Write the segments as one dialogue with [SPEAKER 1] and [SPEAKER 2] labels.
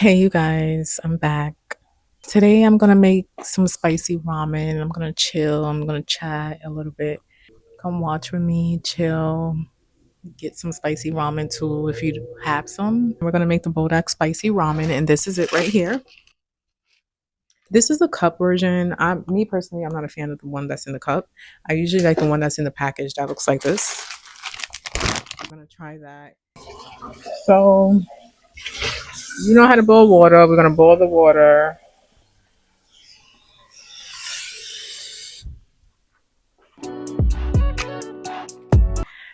[SPEAKER 1] Hey, you guys, I'm back. Today I'm gonna make some spicy ramen. I'm gonna chill, I'm gonna chat a little bit. Come watch with me, chill, get some spicy ramen too if you have some. We're gonna make the Bodak spicy ramen, and this is it right here. This is the cup version. Me personally, I'm not a fan of the one that's in the cup. I usually like the one that's in the package that looks like this. I'm gonna try that. So, you know how to boil water. We're gonna boil the water.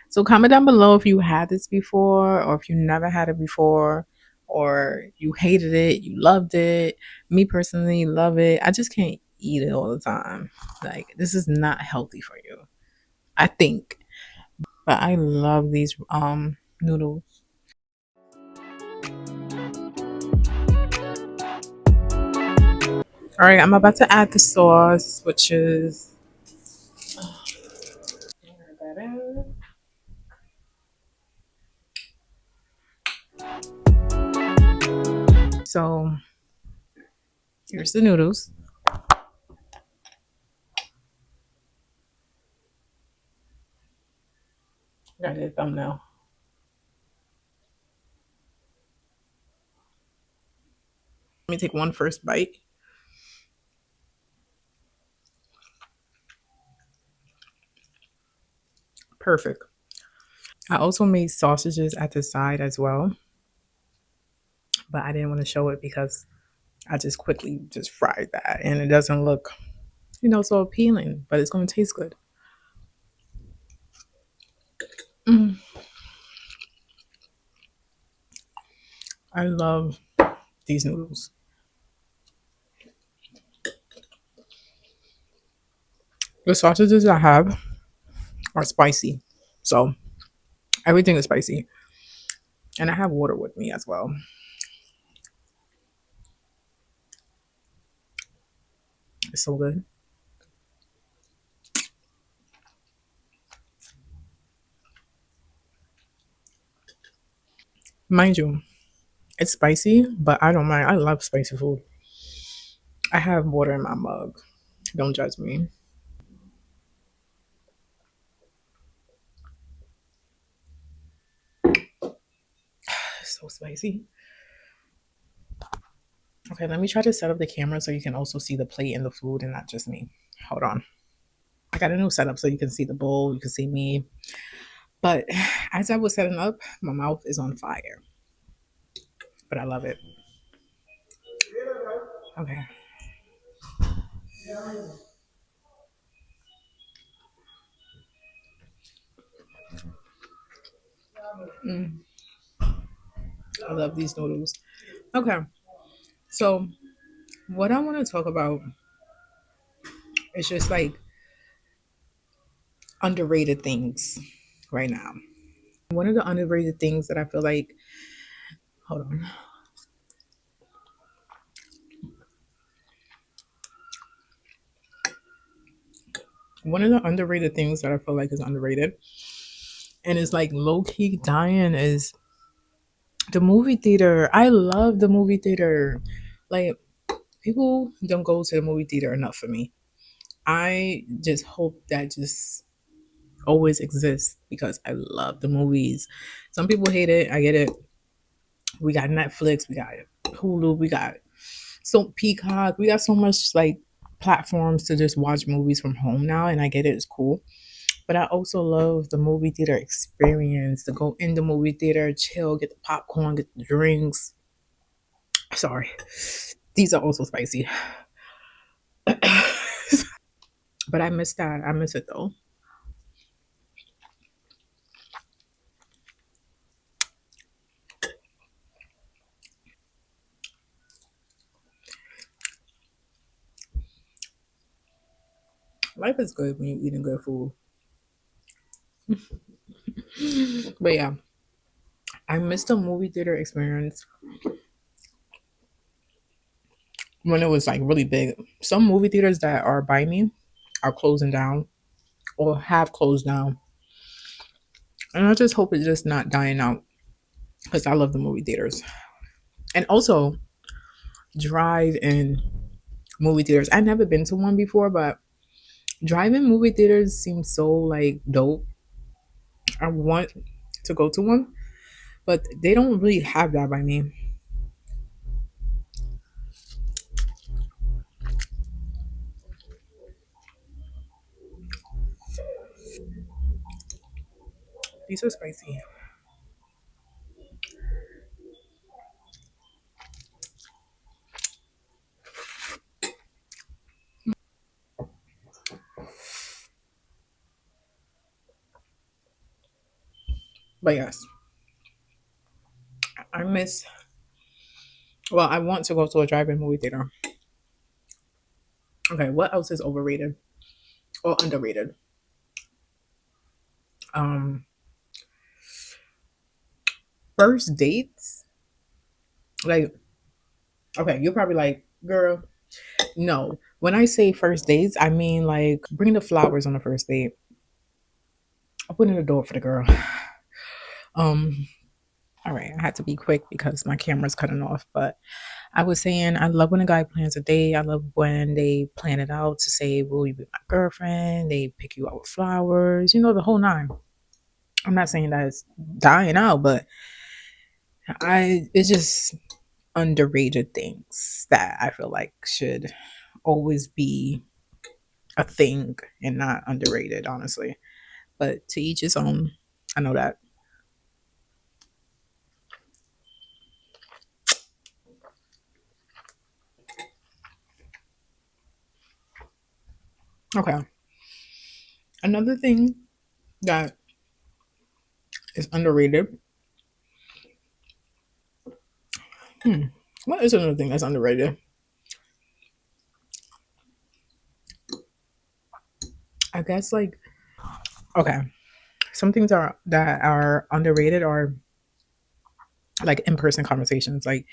[SPEAKER 1] So comment down below if you had this before or if you never had it before or you hated it, you loved it. Me personally love it. I just can't eat it all the time. Like this is not healthy for you. I think. But I love these noodles. All right, I'm about to add the sauce, which is so here's the noodles. Got a thumbnail. Let me take one first bite. Perfect. I also made sausages at the side as well, but I didn't want to show it because I just quickly just fried that and it doesn't look, so appealing, but it's going to taste good. Mm, I love these noodles. The sausages I have are spicy. So everything is spicy. And I have water with me as well. It's so good. Mind you, it's spicy, but I don't mind. I love spicy food. I have water in my mug. Don't judge me. It's so spicy. Okay, let me try to set up the camera so you can also see the plate and the food and not just me. Hold on. I got a new setup so you can see the bowl, you can see me. But as I was setting up, my mouth is on fire. But I love it. Okay. Mm, I love these noodles. Okay. So, what I want to talk about is just like underrated things right now. One of the underrated things that I feel like, hold on. One of the underrated things that I feel like is underrated and it's like low key dying is the movie theater. I love the movie theater. Like, people don't go to the movie theater enough for me. I just hope that just always exists because I love the movies. Some people hate it. I get it. We got Netflix, we got Hulu, we got so Peacock, we got so much like platforms to just watch movies from home now, and I get it. It's cool. But I also love the movie theater experience to go in the movie theater, chill, get the popcorn, get the drinks. Sorry, these are also spicy. But I miss that. I miss it though. Life is good when you're eating good food. But yeah, I miss the movie theater experience when it was like really big. Some movie theaters that are by me are closing down or have closed down. And I just hope it's just not dying out because I love the movie theaters. And also, drive-in movie theaters. I've never been to one before, but drive-in movie theaters seem so like dope. I want to go to one, but they don't really have that by me. These are spicy. But yes, I miss. Well, I want to go to a drive-in movie theater. Okay, what else is overrated or underrated? Um, First dates. Like, okay, you're probably like, girl, no. When I say first dates, I mean like bring the flowers on the first date. Open the door for the girl. Um, all right, I had to be quick because my camera's cutting off. But I was saying I love when a guy plans a date. I love when they plan it out to say, will you be my girlfriend? They pick you out with flowers, the whole nine. I'm not saying that it's dying out, but it's just underrated things that I feel like should always be a thing and not underrated, honestly. But to each his own. I know that. Okay. Another thing that is underrated. Hmm. What is another thing that's underrated? I guess like okay. Some things are that are underrated are like in-person conversations. Like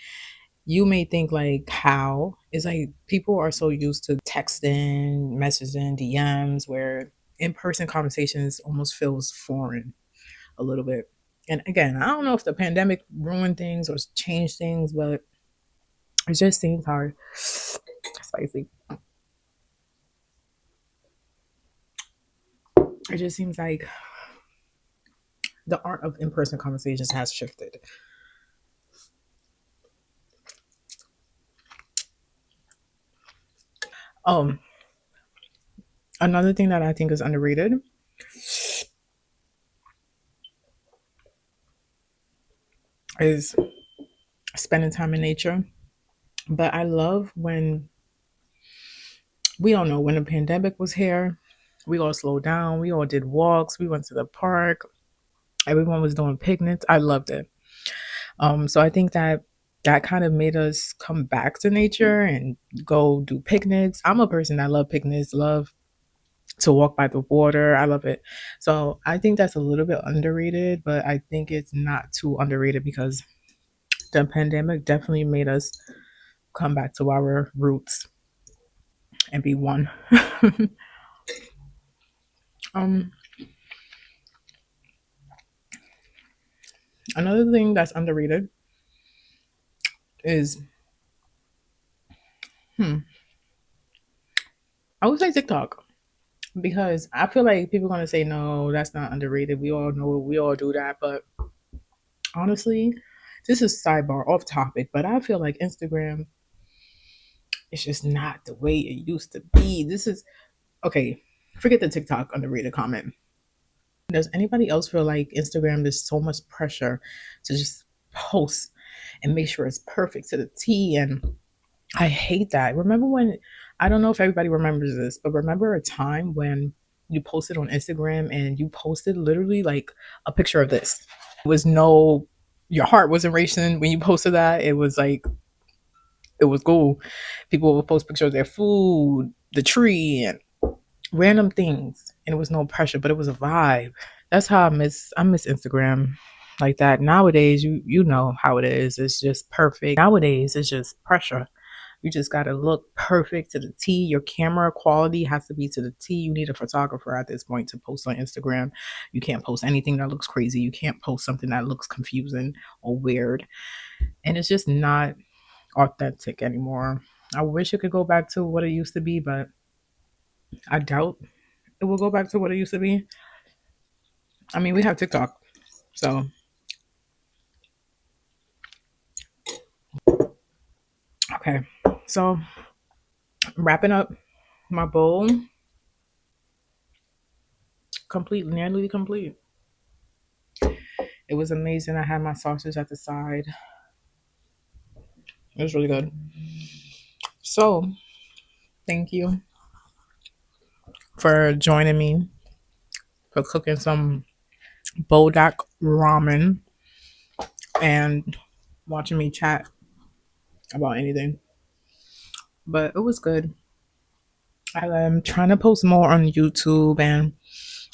[SPEAKER 1] you may think like how is like people are so used to texting, messaging, DMs where in-person conversations almost feels foreign a little bit. And again, I don't know if the pandemic ruined things or changed things, but it just seems hard. Spicy. It just seems like the art of in-person conversations has shifted. Um, Another thing that I think is underrated is spending time in nature. But I love when we all know when the pandemic was here, we all slowed down, we all did walks, we went to the park, everyone was doing picnics. I loved it. So I think that that kind of made us come back to nature and go do picnics. I'm a person that love picnics, love to walk by the water. I love it. So I think that's a little bit underrated, but I think it's not too underrated because the pandemic definitely made us come back to our roots and be one. um, Another thing that's underrated is, hmm, I would say TikTok because I feel like people are gonna say no, that's not underrated. We all know we all do that, but honestly, this is sidebar off topic, but I feel like Instagram is just not the way it used to be. This is okay. Forget the TikTok underrated comment. Does anybody else feel like Instagram there's so much pressure to just post and make sure it's perfect to the T? And I hate that. Remember when, I don't know if everybody remembers this, but remember a time when you posted on Instagram and you posted literally like a picture of this? It was no, your heart wasn't racing when you posted that. It was like, it was cool. People would post pictures of their food, the tree, and random things. And it was no pressure, but it was a vibe. That's how I miss Instagram like that. Nowadays, you know how it is. It's just perfect. Nowadays, it's just pressure. You just gotta look perfect to the T. Your camera quality has to be to the T. You need a photographer at this point to post on Instagram. You can't post anything that looks crazy. You can't post something that looks confusing or weird. And it's just not authentic anymore. I wish it could go back to what it used to be, but I doubt it will go back to what it used to be. I mean, we have TikTok, so okay. So wrapping up my bowl, complete, nearly complete. It was amazing. I had my sausage at the side. It was really good. So thank you for joining me for cooking some Bodak ramen and watching me chat about anything. But it was good. I'm trying to post more on YouTube and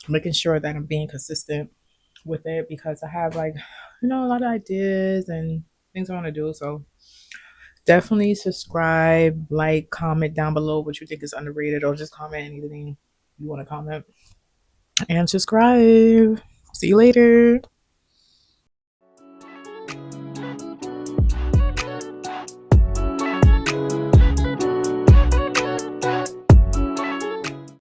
[SPEAKER 1] making sure that I'm being consistent with it because I have like, a lot of ideas and things I want to do. So definitely subscribe, like, comment down below what you think is underrated, or just comment anything you want to comment and subscribe. See you later.